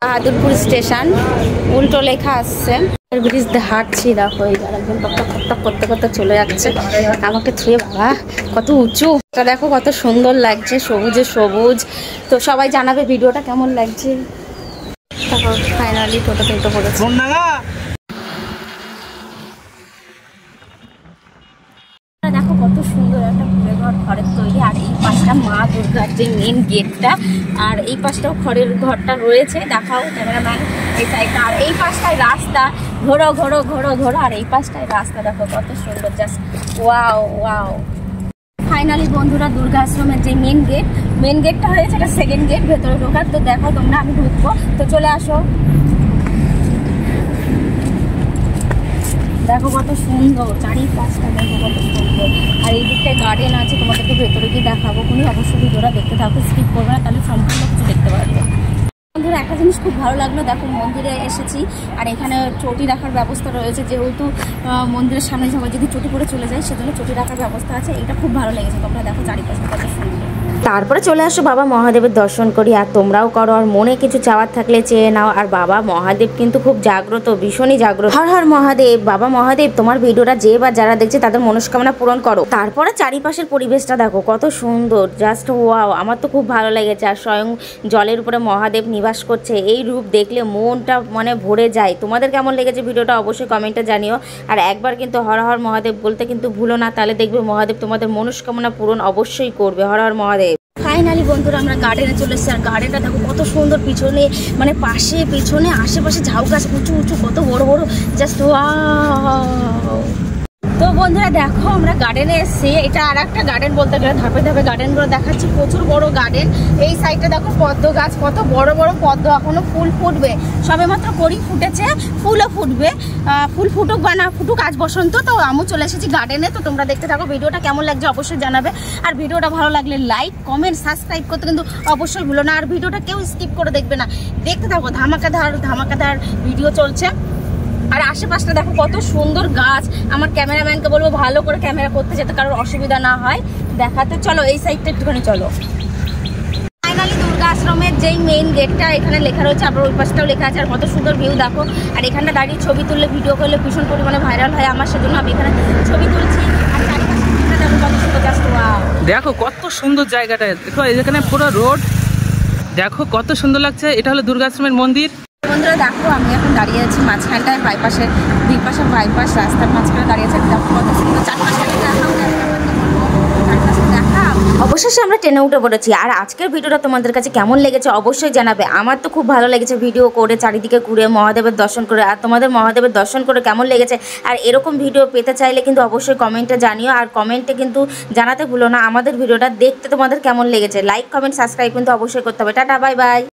Bahadurpur station উল্টো লেখা আসছে। ব্রিজ দিয়ে হাঁটছি, দেখো একদম টক টক করতে করতে চলে যাচ্ছে আমাকে থুয়ে। বাবা কত উঁচু, দেখো কত সুন্দর লাগছে, সবুজে সবুজ। তো সবাই জানাবে ভিডিওটা কেমন লাগছে। তারপর ফাইনালি টোটোতে উঠে পড়েছে। দেখো কত সুন্দর একটা ঘরের তৈরি, আর এই পাশটা মা দুর্গার যে মেন গেটটা, আর এই পাশটাও খড়ের ঘরটা রয়েছে। দেখাও ক্যামেরাম্যান এই সাইডটা, আর এই পাশটায় রাস্তা, ঘোরো ঘোরো ঘোরো ঘোরো, আর এই পাশটায় রাস্তা দেখো কত সুন্দর, জাস্ট ওয়াও ওয়াও। ফাইনালি বন্ধুরা দুর্গা আশ্রমের যে মেন গেটটা হয়েছে, এটা সেকেন্ড গেট ভেতরে ঢোকার। তো দেখো তোমরা, আমি ঢুকবো, তো চলে আসো। দেখো কত সুন্দর চারিপাশটা, দেখো কত সুন্দর। আর এই দিকটায় গার্ডেন আছে, তোমাদেরকে ভেতরে গিয়ে দেখাবো। কোনো অবশ্যই ভিডিওটা দেখতে থাকো, স্কিপ করবে না, তাহলে সম্পূর্ণ কিছু দেখতে পারবে। বন্ধুরা একটা জিনিস খুব ভালো লাগলো, দেখো মন্দিরে এসেছি আর এখানে চটি রাখার ব্যবস্থা রয়েছে। যেহেতু মন্দিরের সামনে সবাই যদি চটি পরে চলে যায়, সেজন্য চটি রাখার ব্যবস্থা আছে। এটা খুব ভালো লেগেছে। তোমরা দেখো চারিপাশে কত সুন্দর। তারপরে চলে আসো বাবা মহাদেবের দর্শন করি, আর তোমরাও করো। আর মনে কিছু চাওয়ার থাকলে চেয়ে নাও। আর বাবা মহাদেব কিন্তু খুব জাগ্রত, ভীষণই জাগ্রত। হর হর মহাদেব। বাবা মহাদেব তোমার ভিডিওটা যে বা যারা দেখছে তাদের মনস্কামনা পূরণ করো। তারপরে চারিপাশের পরিবেশটা দেখো কত সুন্দর, জাস্ট ওয়াও। আমার তো খুব ভালো লেগেছে। আর স্বয়ং জলের উপরে মহাদেব নিবাস করছে, এই রূপ দেখলে মনটা মানে ভরে যায়। তোমাদের কেমন লেগেছে ভিডিওটা অবশ্যই কমেন্টে জানিও। আর একবার কিন্তু হর হর মহাদেব বলতে কিন্তু ভুলো না, তাহলে দেখবে মহাদেব তোমাদের মনস্কামনা পূরণ অবশ্যই করবে। হর হর মহাদেব। ফাইনালি বন্ধুরা আমরা গার্ডেনে চলে এসেছি, আর গার্ডেনটা দেখো কত সুন্দর। পিছনে মানে পাশে পেছনে আশেপাশে ঝাউ গাছ উঁচু উঁচু, কত বড় বড়, জাস্ট ওয়াও। তো বন্ধুরা দেখো আমরা গার্ডেনে এসেছি। এটা আর একটা গার্ডেন বলতে গেলে, ধাপে ধাপে গার্ডেনগুলো দেখাচ্ছি। প্রচুর বড় গার্ডেন। এই সাইডে দেখো পদ্ম গাছ, কত বড় বড় পদ্ম, এখনো ফুল ফুটবে। সবে মাত্র কড়ি ফুটেছে, ফুলও ফুটবে। ফুল ফুটুক বা না ফুটুক, আজ বসন্ত। তো আমি চলে এসেছি গার্ডেনে। তো তোমরা দেখতে থাকো, ভিডিওটা কেমন লাগছে অবশ্যই জানাবে। আর ভিডিওটা ভালো লাগলে লাইক কমেন্ট সাবস্ক্রাইব করতে কিন্তু অবশ্যই ভুলো না। আর ভিডিওটা কেউ স্কিপ করে দেখবে না, দেখতে থাকো। ধামাকাদার ভিডিও চলছে। আর আশেপাশটা দেখো কত সুন্দর গাছ। আমার ক্যামেরাম্যানকে বলবো ভালো করে ক্যামেরা করতে, যাতে কারোর অসুবিধা না হয় দেখাতে। চলো এই সাইডটা একটুখানি চলো। ফাইনালি দুর্গা আশ্রমের যেই মেইন গেটটা, এখানে লেখা রয়েছে, আবার ওই পাশটাও লেখা আছে। আর কত সুন্দর ভিউ দেখো। আর এখানটা দাঁড়িয়ে ছবি তুললে, ভিডিও করলে ভীষণ পরিমাণে ভাইরাল হয় আমার, সেজন্য আমি এখানে ছবি তুলছি। আর চারিপাশে দেখো কত সুন্দর, জাস্ট ওয়াও। দেখো কত সুন্দর জায়গাটা, দেখো এখানে পুরো রোড, দেখো কত সুন্দর লাগছে। এটা হলো দুর্গা আশ্রমের মন্দির। বন্ধুরা দেখো আমি এখন দাঁড়িয়ে আছি মাঝখানটায়, বাইপাসের দুই পাশে বাইপাস রাস্তার মাঝখানে দাঁড়িয়ে আছে। দেখো কত সুন্দর চারপাশে দেখা। অবশেষে আমরা ট্রেনে উঠে পড়েছি। আর আজকের ভিডিওটা তোমাদের কাছে কেমন লেগেছে অবশ্যই জানাবে। আমার তো খুব ভালো লেগেছে ভিডিও করে, চারিদিকে ঘুরে মহাদেবের দর্শন করে। আর তোমাদের মহাদেবের দর্শন করে কেমন লেগেছে, আর এরকম ভিডিও পেতে চাইলে কিন্তু অবশ্যই কমেন্টে জানিও। আর কমেন্টে কিন্তু জানাতে ভুলো না আমাদের ভিডিওটা দেখতে তোমাদের কেমন লেগেছে। লাইক কমেন্ট সাবস্ক্রাইব কিন্তু অবশ্যই করতে হবে। Tata bye bye.